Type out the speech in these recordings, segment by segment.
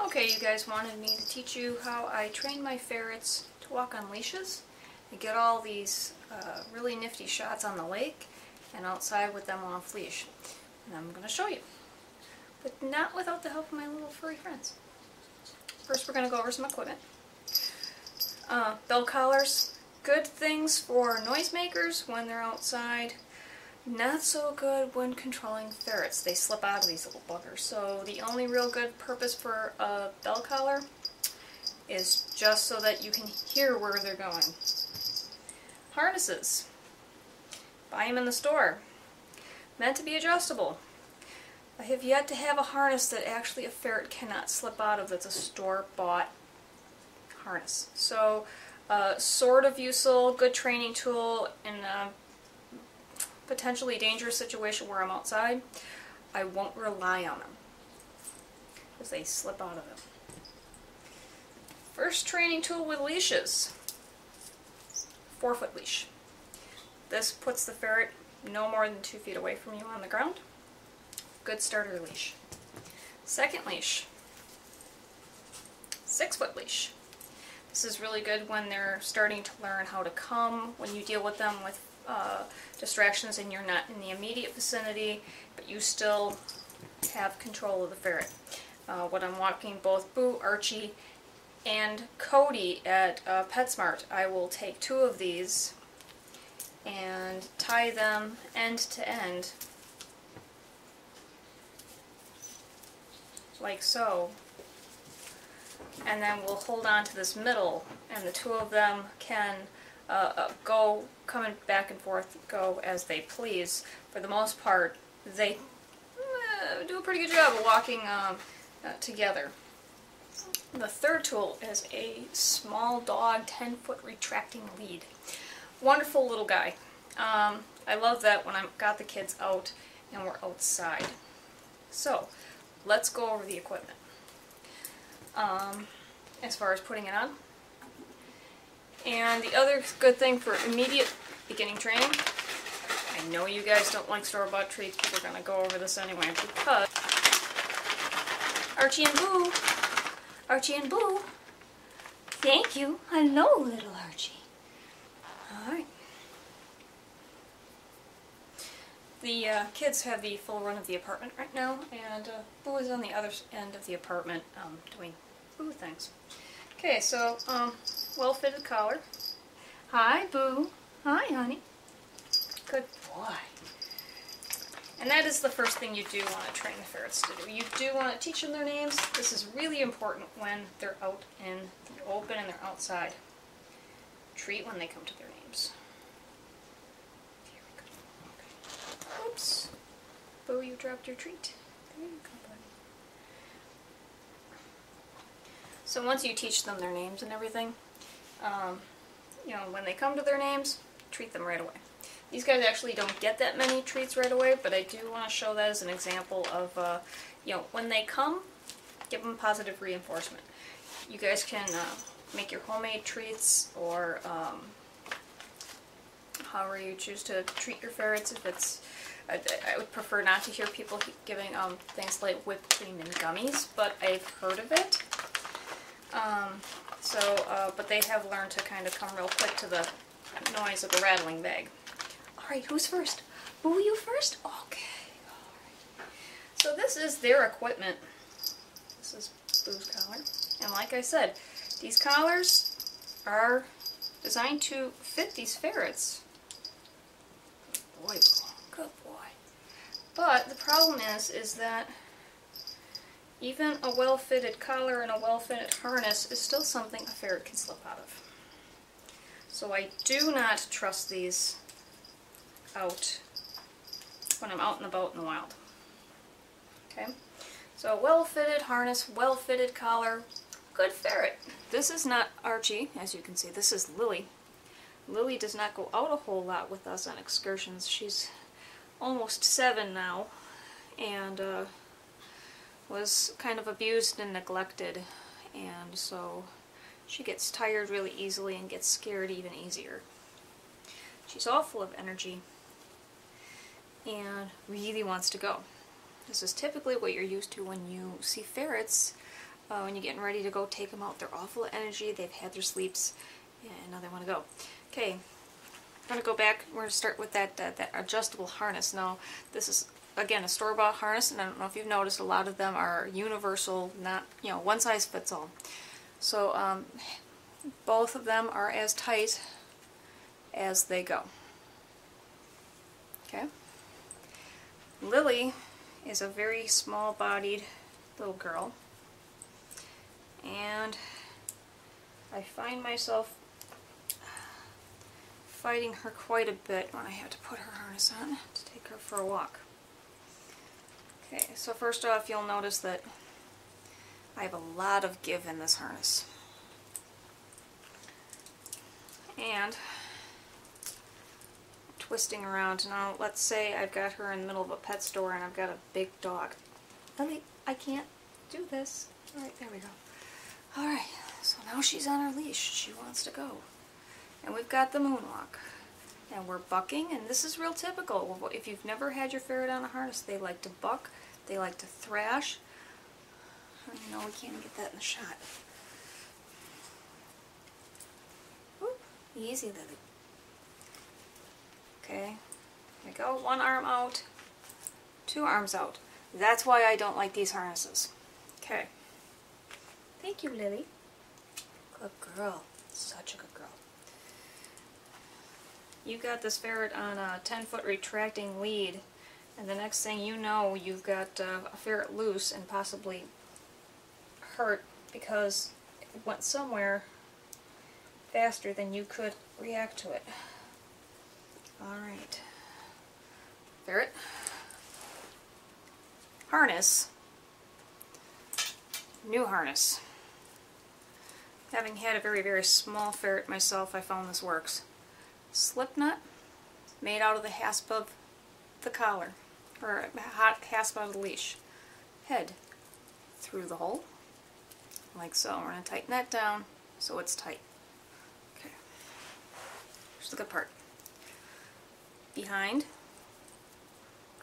Okay, you guys wanted me to teach you how I train my ferrets to walk on leashes and get all these really nifty shots on the lake and outside with them off leash. And I'm going to show you, but not without the help of my little furry friends. First we're going to go over some equipment. Bell collars, good things for noisemakers when they're outside. Not so good when controlling ferrets. They slip out of these little buggers. So the only real good purpose for a bell collar is just so that you can hear where they're going. Harnesses. Buy them in the store. Meant to be adjustable. I have yet to have a harness that actually a ferret cannot slip out of that's a store-bought harness. So sort of useful, good training tool in a potentially dangerous situation where I'm outside. I won't rely on them because they slip out of them. First training tool with leashes. 4-foot leash. This puts the ferret no more than 2 feet away from you on the ground. Good starter leash. Second leash. 6-foot leash. This is really good when they're starting to learn how to come, when you deal with them with distractions and you're not in the immediate vicinity, but you still have control of the ferret. When I'm walking both Boo, Archie, and Cody at PetSmart, I will take 2 of these and tie them end to end, like so. And then we'll hold on to this middle, and the 2 of them can go, coming back and forth, go as they please. For the most part, they do a pretty good job of walking together. The third tool is a small dog 10-foot retracting lead. Wonderful little guy. I love that when I've got the kids out and we're outside. So, let's go over the equipment. As far as putting it on. And the other good thing for immediate beginning training, I know you guys don't like store-bought treats, but we're going to go over this anyway because Archie and Boo, Archie and Boo, thank you. Hello, little Archie. Alright. The kids have the full run of the apartment right now, and Boo is on the other end of the apartment doing Boo things. Okay, so, well-fitted collar. Hi, Boo. Hi, honey. Good boy. And that is the first thing you do want to train the ferrets to do. You do want to teach them their names. This is really important when they're out in the open and they're outside. Treat when they come to their names. Here we go. Okay. Oops. Boo, you dropped your treat. There you go, buddy. So once you teach them their names and everything, you know, when they come to their names, treat them right away. These guys actually don't get that many treats right away, but I do want to show that as an example of, you know, when they come, give them positive reinforcement. You guys can make your homemade treats, or however you choose to treat your ferrets. If it's, I would prefer not to hear people giving things like whipped cream and gummies, but I've heard of it. But they have learned to kind of come real quick to the noise of the rattling bag. Alright, who's first? Boo, you first? Okay. Alright. So this is their equipment. This is Boo's collar. And like I said, these collars are designed to fit these ferrets. Good boy, Boo. Good boy. But the problem is that even a well-fitted collar and a well-fitted harness is still something a ferret can slip out of. So I do not trust these out when I'm out and about in the wild. Okay? So well-fitted harness, well-fitted collar, good ferret. This is not Archie, as you can see. This is Lily. Lily does not go out a whole lot with us on excursions. She's almost 7 now, and was kind of abused and neglected, and so she gets tired really easily and gets scared even easier. She's all full of energy and really wants to go. This is typically what you're used to when you see ferrets when you're getting ready to go take them out. They're all full of energy. They've had their sleeps, and now they want to go. Okay, I'm going to go back. We're going to start with that adjustable harness. Now, this is, again, a store-bought harness, and I don't know if you've noticed, a lot of them are universal, not, you know, one size fits all. So, both of them are as tight as they go. Okay. Lily is a very small-bodied little girl, and I find myself fighting her quite a bit when I have to put her harness on to take her for a walk. Okay, so first off, you'll notice that I have a lot of give in this harness. And twisting around. Now, let's say I've got her in the middle of a pet store and I've got a big dog. Lily, I can't do this. Alright, there we go. Alright, so now she's on her leash. She wants to go. And we've got the moonwalk. And we're bucking, and this is real typical. If you've never had your ferret on a harness, they like to buck, they like to thrash. Oh, you know, we can't get that in the shot. Whoop, easy, Lily. Okay, here we go. One arm out, two arms out. That's why I don't like these harnesses. Okay. Thank you, Lily. Good girl. Such a good girl. You got this ferret on a 10-foot retracting lead, and the next thing you know, you've got a ferret loose and possibly hurt because it went somewhere faster than you could react to it. Alright. Ferret. Harness. New harness. Having had a very, very small ferret myself, I found this works. Slip knot made out of the hasp of the collar, or hasp out of the leash. Head through the hole, like so. We're going to tighten that down so it's tight. Okay. Here's the good part. Behind,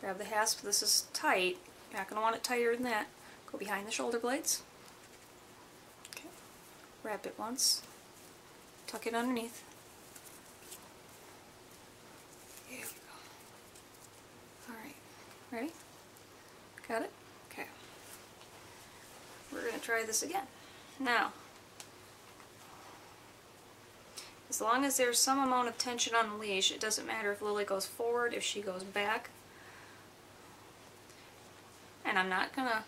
grab the hasp. This is tight. You're not going to want it tighter than that. Go behind the shoulder blades. Okay. Wrap it once. Tuck it underneath. Here we go. Alright. Ready? Got it? Okay. We're going to try this again. Now, as long as there's some amount of tension on the leash, it doesn't matter if Lily goes forward, if she goes back. And I'm not gonna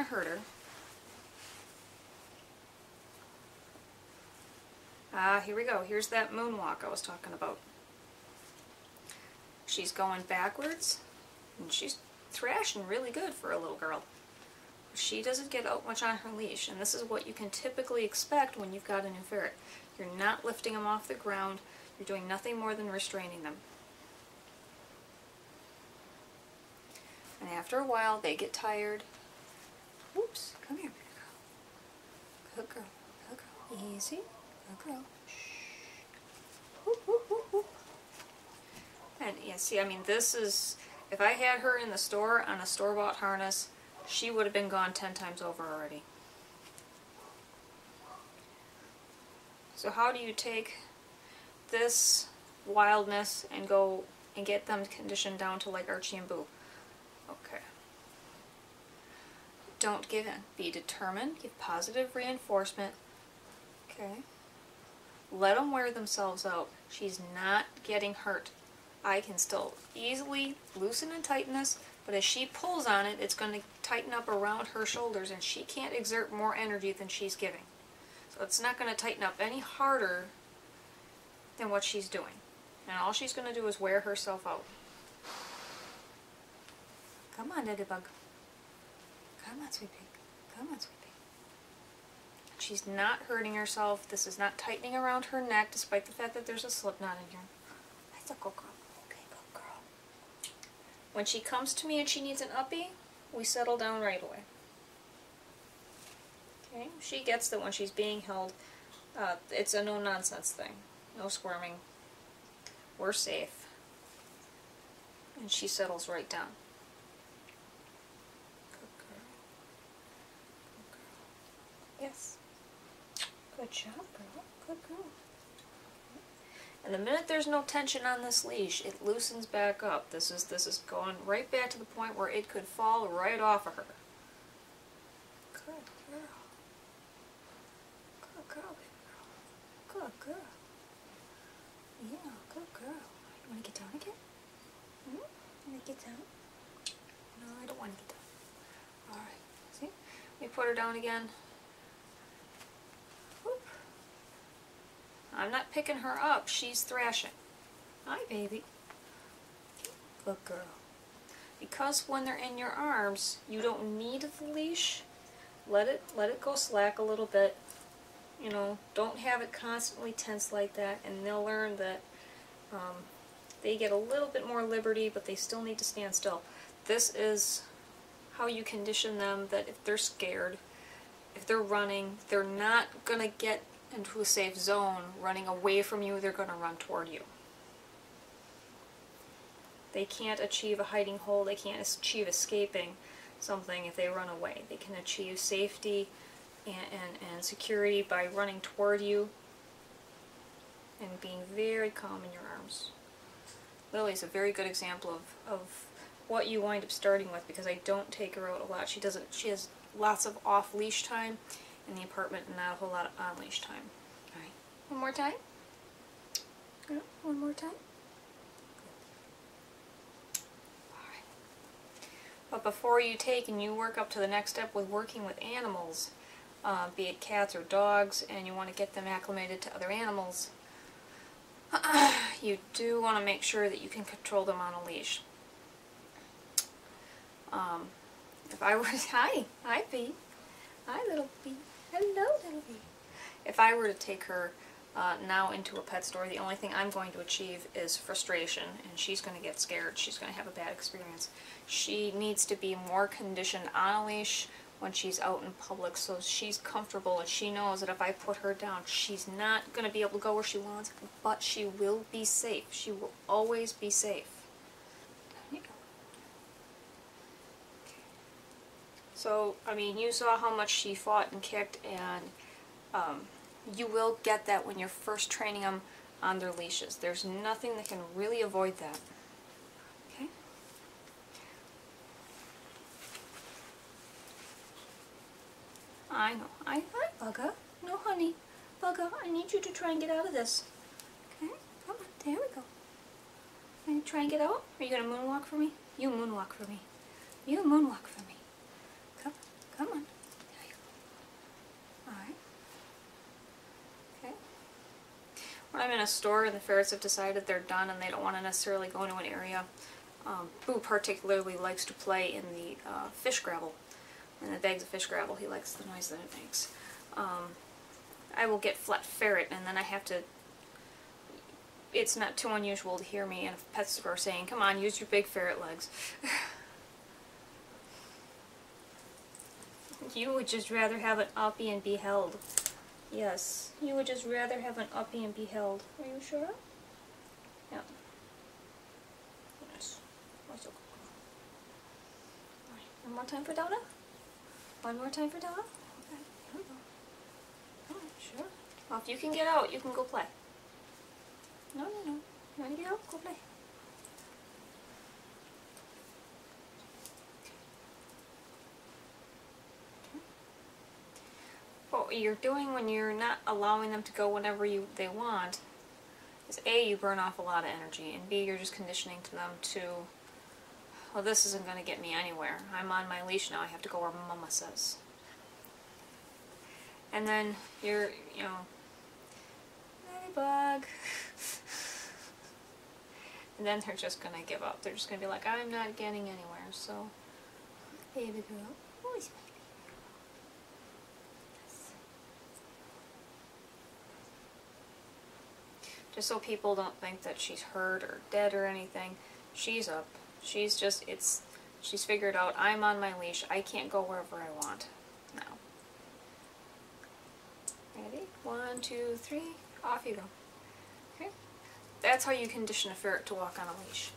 hurt her. Here we go. Here's that moonwalk I was talking about. She's going backwards, and she's thrashing really good for a little girl. She doesn't get out much on her leash, and this is what you can typically expect when you've got a new ferret. You're not lifting them off the ground. You're doing nothing more than restraining them. And after a while, they get tired. Whoops, come here, good girl. Good girl, easy, good girl. Shh. Whoop, whoop, whoop, whoop. And yeah, see, I mean, this is, if I had her in the store on a store-bought harness, she would have been gone 10 times over already. So how do you take this wildness and go and get them conditioned down to like Archie and Boo? Okay. Don't give in. Be determined. Give positive reinforcement. Okay. Let them wear themselves out. She's not getting hurt. I can still easily loosen and tighten this, but as she pulls on it, it's going to tighten up around her shoulders, and she can't exert more energy than she's giving. So it's not going to tighten up any harder than what she's doing. And all she's going to do is wear herself out. Come on, Ladybug. Come on, sweet pig. Come on, sweet pig. She's not hurting herself. This is not tightening around her neck, despite the fact that there's a slip knot in here. That's a good girl. Okay, good girl. When she comes to me and she needs an uppie, we settle down right away. Okay, she gets that when she's being held, it's a no-nonsense thing. No squirming. We're safe. And she settles right down. Good girl. Good girl. Good job, girl. Good girl. And the minute there's no tension on this leash, it loosens back up. This is going right back to the point where it could fall right off of her. Good girl. Good girl, baby girl. Good girl. Yeah, good girl. You want to get down again? Hmm? You want to get down? No, I don't want to get down. Alright, see? We put her down again. Whoop. I'm not picking her up, she's thrashing. Hi, baby. Good girl. Because when they're in your arms, you don't need the leash. Let it go slack a little bit. You know, don't have it constantly tense like that, and they'll learn that they get a little bit more liberty, but they still need to stand still. This is how you condition them that if they're scared, if they're running, they're not going to get into a safe zone running away from you, they're going to run toward you. They can't achieve a hiding hole, they can't achieve escaping something if they run away. They can achieve safety and security by running toward you and being very calm in your arms. Lily's a very good example of what you wind up starting with, because I don't take her out a lot. She has lots of off-leash time in the apartment and not a whole lot of on-leash time. Alright, one more time. Good. One more time. Alright. But before you take and you work up to the next step with working with animals, be it cats or dogs, and you want to get them acclimated to other animals, you do want to make sure that you can control them on a leash. If I were, hi Bee, hi little Bee, hello little Bee. If I were to take her now into a pet store, the only thing I'm going to achieve is frustration, and she's going to get scared, she's going to have a bad experience. She needs to be more conditioned on a leash when she's out in public, so she's comfortable and she knows that if I put her down, she's not going to be able to go where she wants, but she will be safe. She will always be safe. There you go. Okay. So, I mean, you saw how much she fought and kicked, and you will get that when you're first training them on their leashes. There's nothing that can really avoid that. Okay? I know. Hi, Bugger. No, honey. Bugger, I need you to try and get out of this. Okay? Come on. There we go. Are you try and get out? Are you going to moonwalk for me? You moonwalk for me. You moonwalk for me. Come on. There you go. Alright. Okay. When I'm in a store and the ferrets have decided they're done and they don't want to necessarily go into an area, Boo particularly likes to play in the fish gravel. In the bags of fish gravel, he likes the noise that it makes. I will get flat ferret, and then I have to... It's not too unusual to hear me in a pet store saying, "Come on, use your big ferret legs." You would just rather have an uppie and be held. Yes, you would just rather have an uppie and be held. Are you sure? Yeah. Yes. Alright, one more time for Donna? One more time for Donna? Okay, here we go. Alright, sure. Well, if you can get out, you can go play. No. You want to get out? Go play. What you're doing when you're not allowing them to go whenever they want is A, you burn off a lot of energy, and B, you're just conditioning to them to, well, this isn't going to get me anywhere. I'm on my leash now. I have to go where Mama says. And then you're, ladybug. And then they're just going to give up. They're just going to be like, I'm not getting anywhere, so, baby girl. Always baby. Yes. Just so people don't think that she's hurt or dead or anything, she's up. She's just, she's figured out, I'm on my leash, I can't go wherever I want now. Ready? 1, 2, 3, off you go. Okay? That's how you condition a ferret to walk on a leash.